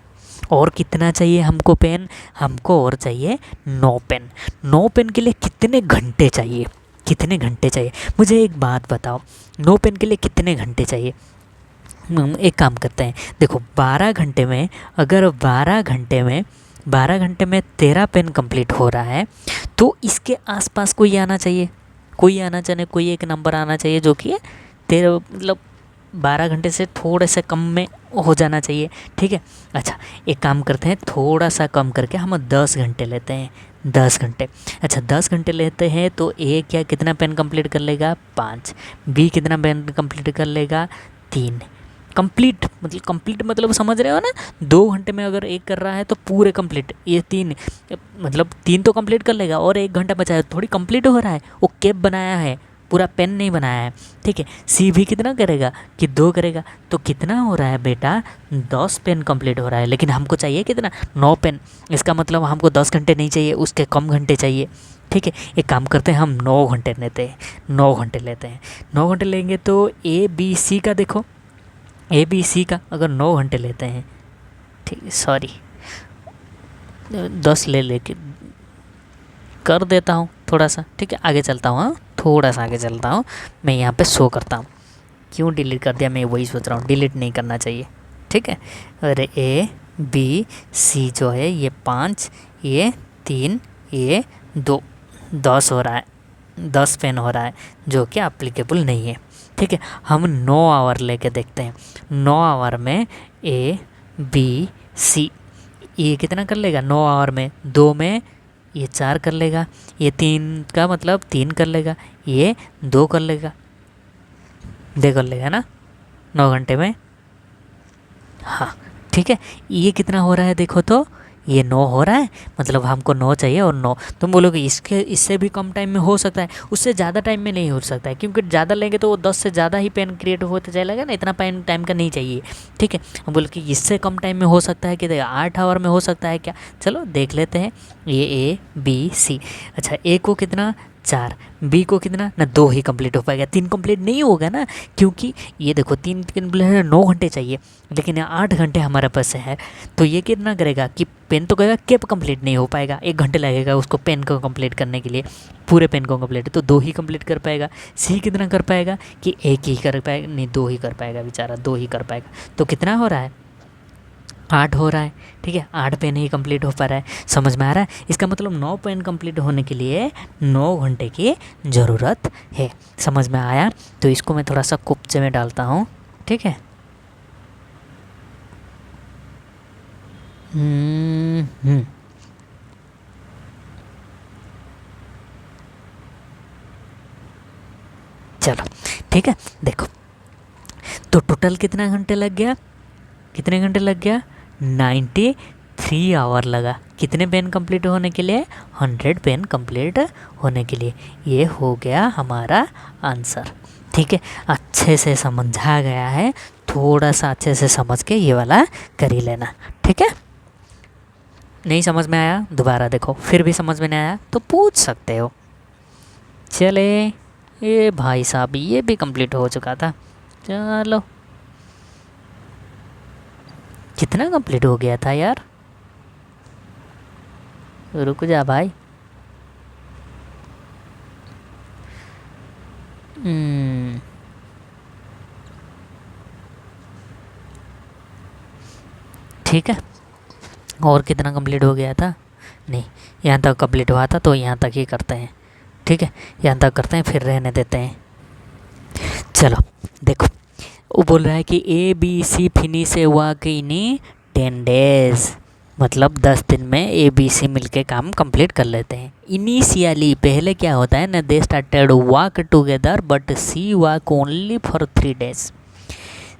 और कितना चाहिए हमको पेन? हमको और चाहिए 9 पेन। 9 पेन के लिए कितने घंटे चाहिए? मुझे एक बात बताओ, 9 पेन के लिए कितने घंटे चाहिए? एक काम करते हैं, देखो 12 घंटे में, अगर 12 घंटे में 13 पेन कंप्लीट हो रहा है तो इसके आसपास कोई आना चाहिए, कोई एक नंबर आना चाहिए जो कि 13, मतलब 12 घंटे से थोड़े से कम में हो जाना चाहिए, ठीक है। अच्छा एक काम करते हैं, थोड़ा सा कम करके हम 10 घंटे लेते हैं, 10 घंटे। अच्छा 10 घंटे लेते हैं तो ए कितना पेन कंप्लीट कर लेगा? 5। बी कितना पेन कंप्लीट कर लेगा? 3। कंप्लीट मतलब समझ रहे हो ना, 2 घंटे में अगर एक कर रहा है तो पूरे कंप्लीट, ये 3 मतलब 3 तो कंप्लीट कर लेगा और 1 घंटा बचा है, थोड़ी कंप्लीट हो रहा है, वो कैप बनाया है, पूरा पेन नहीं बनाया है। ठीक है, सी भी कितना करेगा कि 2 करेगा, तो कितना हो रहा है बेटा, 10 पेन कंप्लीट हो रहा है। लेकिन हमको चाहिए कितना, 9 पेन। इसका मतलब हमको 10 घंटे नहीं चाहिए, उसके कम घंटे चाहिए। ठीक है, एक काम करते हैं, हम 9 घंटे लेते हैं, 9 घंटे लेते हैं। 9 घंटे लेंगे तो ए बी सी का देखो, ए बी सी का अगर 9 घंटे लेते हैं, ठीक है, सॉरी 10 ले लेके कर देता हूँ थोड़ा सा। ठीक है, आगे चलता हूँ, हाँ थोड़ा सा आगे चलता हूँ, मैं यहाँ पे शो करता हूँ। क्यों डिलीट कर दिया, मैं वही सोच रहा हूँ, डिलीट नहीं करना चाहिए। ठीक है, अरे ए बी सी जो है ये 5, ये 3, ये 2, 10 हो रहा है, 10 पेन हो रहा है, जो कि एप्लीकेबल नहीं है। ठीक है, हम 9 आवर लेके देखते हैं। 9 आवर में ए बी सी ये कितना कर लेगा, 9 आवर में, 2 में ये 4 कर लेगा, ये 3 का मतलब 3 कर लेगा, ये 2 कर लेगा, दे कर लेगा ना 9 घंटे में। हाँ ठीक है, ये कितना हो रहा है देखो तो, ये 9 हो रहा है, मतलब हमको 9 चाहिए और 9। तुम बोलोगे इससे भी कम टाइम में हो सकता है, उससे ज़्यादा टाइम में नहीं हो सकता है, क्योंकि ज़्यादा लेंगे तो वो 10 से ज़्यादा ही पेन क्रिएट होते चलेगा ना, इतना पेन टाइम का नहीं चाहिए। ठीक है, हम बोले कि इससे कम टाइम में हो सकता है कि 8 आवर में हो सकता है क्या, चलो देख लेते हैं। ये ए बी सी, अच्छा ए को कितना 4, बी को कितना ना 2 ही कंप्लीट हो पाएगा, 3 कंप्लीट नहीं होगा ना, क्योंकि ये देखो 3 कंप्लीट 9 घंटे चाहिए, लेकिन 8 घंटे हमारे पास है। तो ये कितना करेगा कि पेन तो कहेगा कैप कंप्लीट नहीं हो पाएगा, 1 घंटे लगेगा उसको पेन को कंप्लीट करने के लिए, पूरे पेन को कंप्लीट, तो 2 ही कंप्लीट कर पाएगा। सी कितना कर पाएगा कि 1 ही कर पाएगा, नहीं 2 ही कर पाएगा बेचारा, 2 ही कर पाएगा। तो कितना हो रहा है, 8 हो रहा है। ठीक है, 8 पेन ही कंप्लीट हो पा रहा है, समझ में आ रहा है। इसका मतलब 9 पेन कंप्लीट होने के लिए 9 घंटे की ज़रूरत है, समझ में आया। तो इसको मैं थोड़ा सा कुप्चे में डालता हूँ। ठीक है, चलो ठीक है, देखो तो टोटल कितना घंटे लग गया, कितने घंटे लग गया, 93 आवर लगा। कितने पेन कंप्लीट होने के लिए, 100 पेन कंप्लीट होने के लिए। ये हो गया हमारा आंसर। ठीक है, अच्छे से समझा गया है, थोड़ा सा अच्छे से समझ के ये वाला कर ही लेना। ठीक है, नहीं समझ में आया दोबारा देखो, फिर भी समझ में नहीं आया तो पूछ सकते हो। चले, ये भाई साहब ये भी कंप्लीट हो चुका था। चलो, कितना कंप्लीट हो गया था यार, रुक जा भाई। ठीक है, और कितना कंप्लीट हो गया था, नहीं यहाँ तक कंप्लीट हुआ था, तो यहाँ तक ही करते हैं। ठीक है, यहाँ तक करते हैं, फिर रहने देते हैं। चलो देखो, वो बोल रहा है कि A B C finish work in 10 days, मतलब 10 दिन में ए बी सी मिलके काम कंप्लीट कर लेते हैं। इनिशियली पहले क्या होता है ना, they started work together but she work only for 3 days.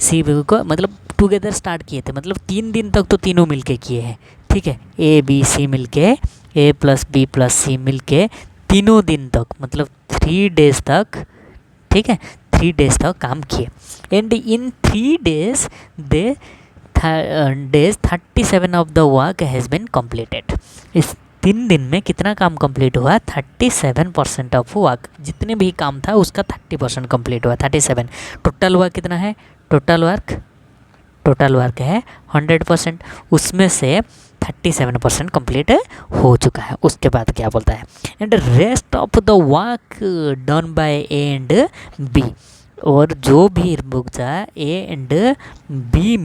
She को मतलब टुगेदर स्टार्ट किए थे, मतलब 3 दिन तक तो तीनों मिलके किए हैं। ठीक है, ए बी सी मिलके, ए प्लस बी प्लस सी मिलके तीनों दिन तक, मतलब 3 डेज तक। ठीक है, 3 डेज तक काम किए, and in 3 days they 37 of the work has been completed. इस 3 दिन में कितना काम कंप्लीट हुआ, 37% ऑफ वर्क, जितने भी काम था उसका 30% कंप्लीट हुआ, 37। टोटल वर्क कितना है, टोटल वर्क है 100%, उसमें से 37% कंप्लीट हो चुका है। उसके बाद क्या बोलता है, and rest of the work done by A and B, और जो भी बचा ए एंड बी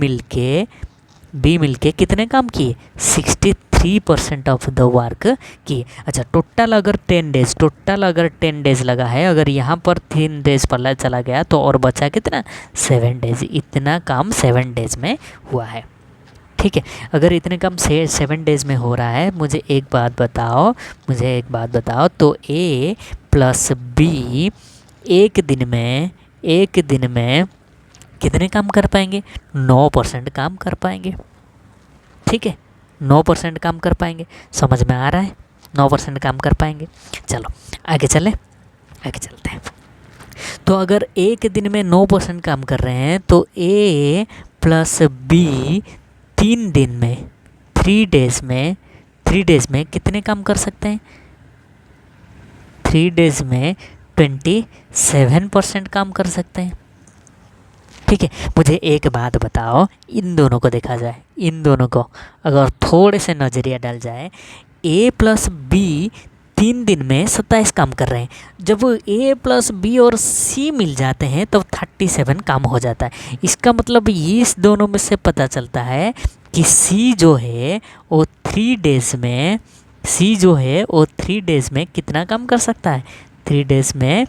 मिलके कितने काम किए, 63% ऑफ द वर्क किए। अच्छा, टोटल अगर 10 डेज लगा है, अगर यहाँ पर 3 डेज पहले चला गया तो और बचा कितना, 7 डेज। इतना काम 7 डेज में हुआ है। ठीक है, अगर इतने काम 7 डेज में हो रहा है, मुझे एक बात बताओ, तो ए प्लस बी एक दिन में कितने काम कर पाएंगे? 9% काम कर पाएंगे। ठीक है, 9% काम कर पाएंगे। समझ में आ रहा है? 9% काम कर पाएंगे। चलो आगे चलें, आगे चलते हैं। तो अगर एक दिन में 9% काम कर रहे हैं तो ए प्लस बी 3 दिन में, 3 डेज में कितने काम कर सकते हैं? 3 डेज में 27% काम कर सकते हैं। ठीक है, मुझे एक बात बताओ, इन दोनों को देखा जाए, इन दोनों को अगर थोड़े से नज़रिया डाल जाए, ए प्लस बी 3 दिन में 27 काम कर रहे हैं। जब ए प्लस बी और सी मिल जाते हैं तो 37 काम हो जाता है। इसका मतलब इस दोनों में से पता चलता है कि सी जो है वो 3 डेज में, सी जो है वो 3 डेज में कितना काम कर सकता है? 3 डेज में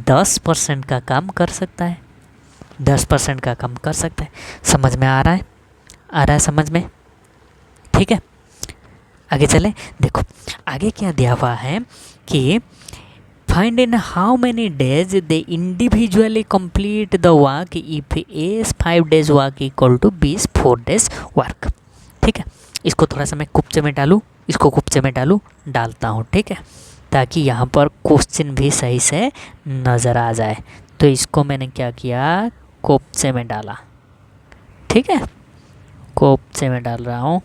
10% का काम कर सकता है, 10% का काम कर सकता है। समझ में आ रहा है? आ रहा है समझ में? ठीक है, आगे चले। देखो आगे क्या दिया हुआ है कि find in how many days they individually complete the work if A's 5 days work equal to B's 4 days work. ठीक है, इसको थोड़ा सा मैं कुप्चे में डालूँ, इसको कुप्चे में डालूँ, डालता हूँ। ठीक है, ताकि यहाँ पर क्वेश्चन भी सही से नज़र आ जाए। तो इसको मैंने क्या किया, कोप्चे में डाला। ठीक है, कोप्चे में डाल रहा हूँ।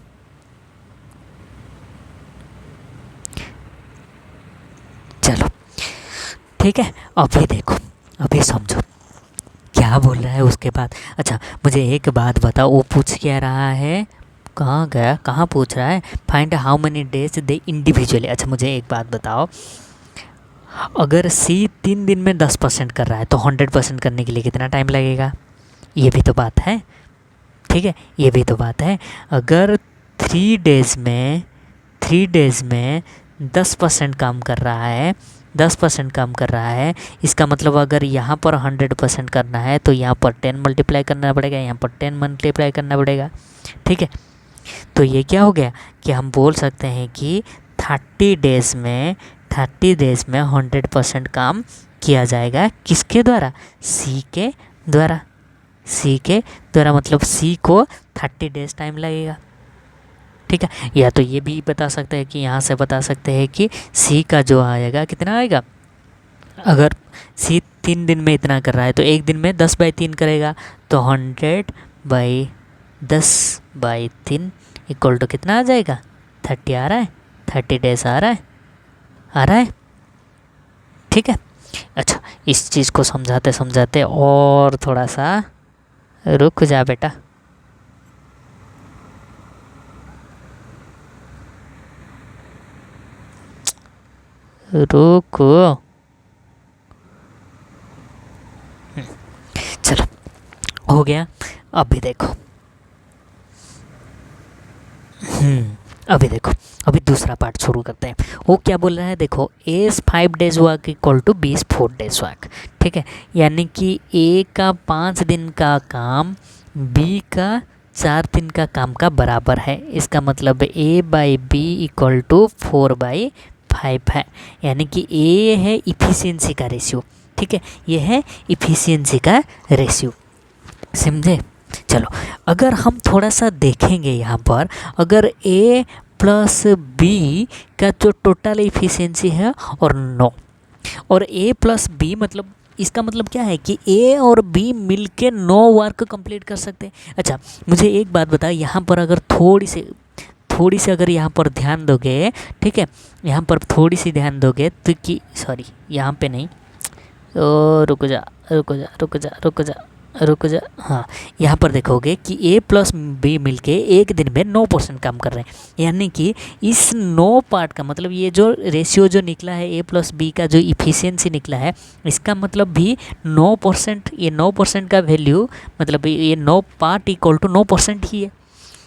चलो ठीक है, अभी देखो, अभी समझो क्या बोल रहा है उसके बाद। अच्छा मुझे एक बात बताओ, वो पूछ क्या रहा है, कहाँ गया, कहाँ पूछ रहा है? Find how many days they individually. अच्छा मुझे एक बात बताओ, अगर सी 3 दिन में 10% कर रहा है तो 100% करने के लिए कितना टाइम लगेगा? ये भी तो बात है। ठीक है, ये भी तो बात है। अगर 3 डेज में 10% काम कर रहा है, 10% काम कर रहा है, इसका मतलब अगर यहाँ पर 100% करना है तो यहाँ पर 10 मल्टीप्लाई करना पड़ेगा, यहाँ पर 10 मल्टीप्लाई करना पड़ेगा। ठीक है, तो ये क्या हो गया कि हम बोल सकते हैं कि 30 डेज में 100% काम किया जाएगा। किसके द्वारा? सी के द्वारा। सी के द्वारा मतलब सी को 30 डेज टाइम लगेगा। ठीक है, या तो ये भी बता सकते हैं कि यहाँ से बता सकते हैं कि सी का जो आएगा कितना आएगा, अगर सी 3 दिन में इतना कर रहा है तो एक दिन में 10/3 करेगा, तो 100/10/3 इक्वल टू कितना आ जाएगा? 30 आ रहा है, 30 डेज आ रहा है, आ रहा है। ठीक है, अच्छा इस चीज़ को समझाते समझाते और थोड़ा सा रुक जा बेटा। रुको, चलो हो गया। अभी देखो, अभी देखो, अभी दूसरा पार्ट शुरू करते हैं। वो क्या बोल रहा है, देखो A's 5 days work equal to B's 4 days work. ठीक है, यानी कि ए का 5 दिन का काम बी का 4 दिन का काम का बराबर है। इसका मतलब ए बाई बी इक्वल टू 4/5 है। यानी कि ए है इफ़िशियंसी का रेशियो। ठीक है, ये है इफ़िशियंसी का रेशियो। समझे? चलो अगर हम थोड़ा सा देखेंगे यहाँ पर, अगर ए प्लस बी का जो टोटल इफ़िशियंसी है और 9, और ए प्लस बी मतलब इसका मतलब क्या है कि ए और बी मिलके 9 वर्क कंप्लीट कर सकते हैं। अच्छा मुझे एक बात बता, यहाँ पर अगर थोड़ी सी अगर यहाँ पर ध्यान दोगे, ठीक है, यहाँ पर थोड़ी सी ध्यान दोगे तो कि सॉरी यहाँ पे नहीं, रुक जा, हाँ यहाँ पर देखोगे कि ए प्लस बी मिलके एक दिन में 9% काम कर रहे हैं। यानी कि इस 9 पार्ट का मतलब ये जो रेशियो जो निकला है ए प्लस बी का जो इफ़िशियंसी निकला है, इसका मतलब भी 9%, ये 9% का वैल्यू मतलब ये 9 पार्ट इक्वल टू 9% ही है।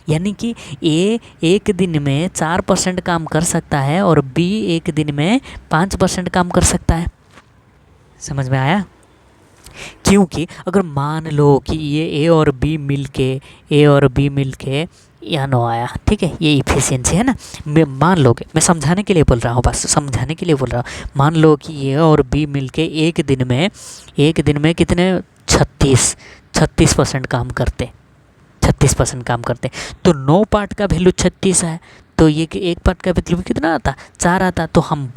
यानी कि ए एक दिन में 4% काम कर सकता है और बी एक दिन में 5% काम कर सकता है। समझ में आया? क्योंकि अगर मान लो कि ये ए और बी मिलके यहाँ 9 आया, ठीक है, ये इफ़िशियंसी है ना, मैं मान लो कि मैं समझाने के लिए बोल रहा हूँ, बस समझाने के लिए बोल रहा हूँ। मान लो कि ए और बी मिलके एक दिन में कितने 36 36% काम करते, 36% काम करते। तो 9 पार्ट का वैल्यू 36 है, तो ये कि एक पार्ट का वैल्यू कितना आता, 4 आता। तो हम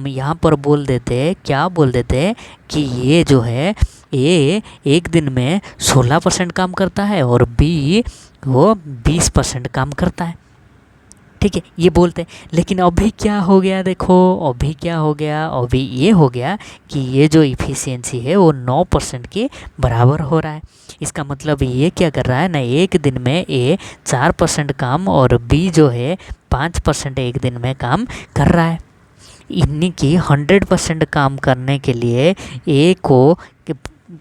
यहाँ पर बोल देते, क्या बोल देते कि ये जो है ए एक दिन में 16% काम करता है और बी वो 20% काम करता है। ठीक है, ये बोलते हैं। लेकिन अभी क्या हो गया, देखो अभी क्या हो गया, अभी ये हो गया कि ये जो इफ़िशियंसी है वो 9% के बराबर हो रहा है। इसका मतलब ये क्या कर रहा है ना, एक दिन में ए 4% काम और बी जो है 5% एक दिन में काम कर रहा है। इन्हीं की 100% काम करने के लिए ए को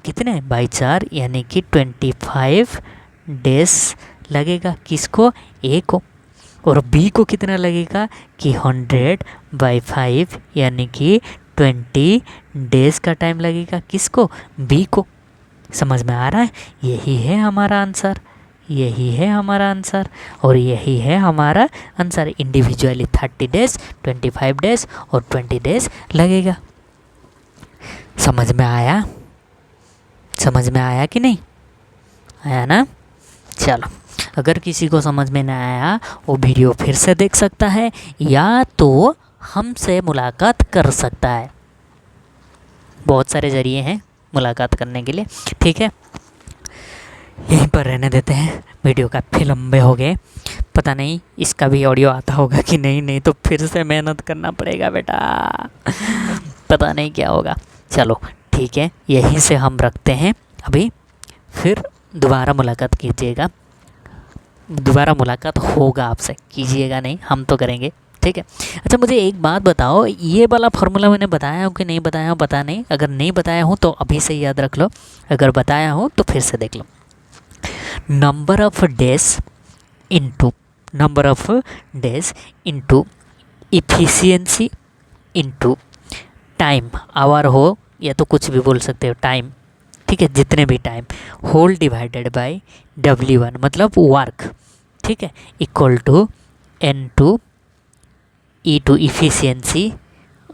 कितने बाई 4 यानी कि 25 डेज लगेगा, किसको, ए को। और बी को कितना लगेगा कि 100/5 यानी कि 20 डेज का टाइम लगेगा, किसको, बी को। समझ में आ रहा है, यही है हमारा आंसर, यही है हमारा आंसर और यही है हमारा आंसर। इंडिविजुअली 30 डेज, 25 डेज और 20 डेज लगेगा। समझ में आया, समझ में आया कि नहीं आया ना। चलो, अगर किसी को समझ में ना आया वो वीडियो फिर से देख सकता है या तो हमसे मुलाकात कर सकता है। बहुत सारे ज़रिए हैं मुलाकात करने के लिए। ठीक है, यहीं पर रहने देते हैं, वीडियो काफ़ी लंबे हो गए। पता नहीं इसका भी ऑडियो आता होगा कि नहीं तो फिर से मेहनत करना पड़ेगा बेटा, पता नहीं क्या होगा। चलो ठीक है, यहीं से हम रखते हैं अभी, फिर दोबारा मुलाकात कीजिएगा, दोबारा मुलाकात होगा आपसे, कीजिएगा नहीं, हम तो करेंगे। ठीक है, अच्छा मुझे एक बात बताओ, ये वाला फार्मूला मैंने बताया हो कि नहीं बताया हो, पता नहीं। अगर नहीं बताया हो तो अभी से याद रख लो, अगर बताया हो तो फिर से देख लो। Number of days into efficiency into time, hour हो या तो कुछ भी बोल सकते हो, टाइम। ठीक है, जितने भी time, whole divided by W1 मतलब वर्क। ठीक है, equal to N2 E2 efficiency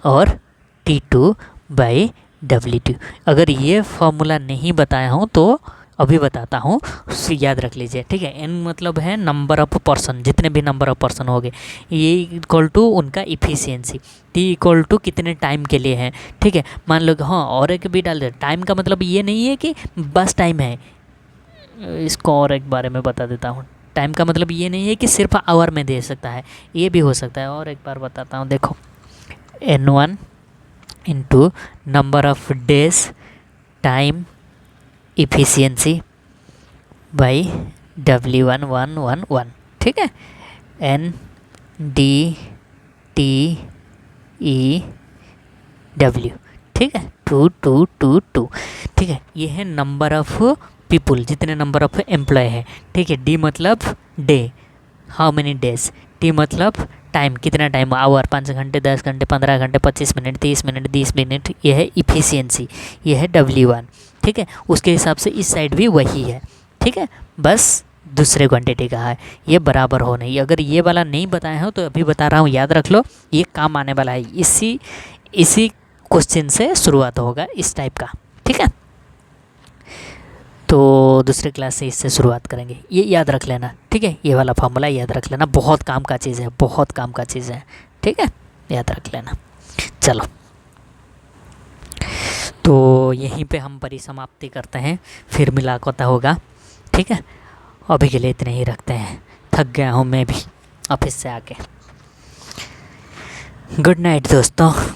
और T2/W2। अगर ये फॉर्मूला नहीं बताया हूँ तो अभी बताता हूँ, उससे याद रख लीजिए। ठीक है, N मतलब है नंबर ऑफ पर्सन, जितने भी नंबर ऑफ पर्सन हो गए, ये इक्वल टू उनका इफ़िशियंसी, T इक्वल टू कितने टाइम के लिए है। ठीक है, मान लो कि हाँ और एक भी डाल दे। टाइम का मतलब ये नहीं है कि बस टाइम है, इसको और एक बारे में बता देता हूँ। टाइम का मतलब ये नहीं है कि सिर्फ आवर में दे सकता है, ये भी हो सकता है। और एक बार बताता हूँ, देखो N1 into number of days time efficiency by W1 ठीक है, NDTEW। ठीक है, 2 ठीक है, ये है नंबर ऑफ पीपुल, जितने नंबर ऑफ एम्प्लॉय है। ठीक है, D मतलब day, how many days, T मतलब टाइम, कितना टाइम, आवर 5 घंटे, 10 घंटे, 15 घंटे, 25 मिनट, 30 मिनट, 20 मिनट, ये है इफ़िशियंसी, ये है W1। ठीक है, उसके हिसाब से इस साइड भी वही है। ठीक है, बस दूसरे क्वांटिटी का है, ये बराबर हो नहीं। अगर ये वाला नहीं बताया हो तो अभी बता रहा हूँ, याद रख लो, ये काम आने वाला है। इसी क्वेश्चन से शुरुआत होगा इस टाइप का। ठीक है, तो दूसरे क्लास से इससे शुरुआत करेंगे, ये याद रख लेना। ठीक है, ये वाला फार्मूला याद रख लेना, बहुत काम का चीज़ है, बहुत काम का चीज़ है। ठीक है, याद रख लेना। चलो, तो यहीं पे हम परिसमाप्ति करते हैं, फिर मुलाकात होगा। ठीक है, अभी के लिए इतने ही रखते हैं, थक गया हूँ मैं भी ऑफिस से आके। गुड नाइट दोस्तों।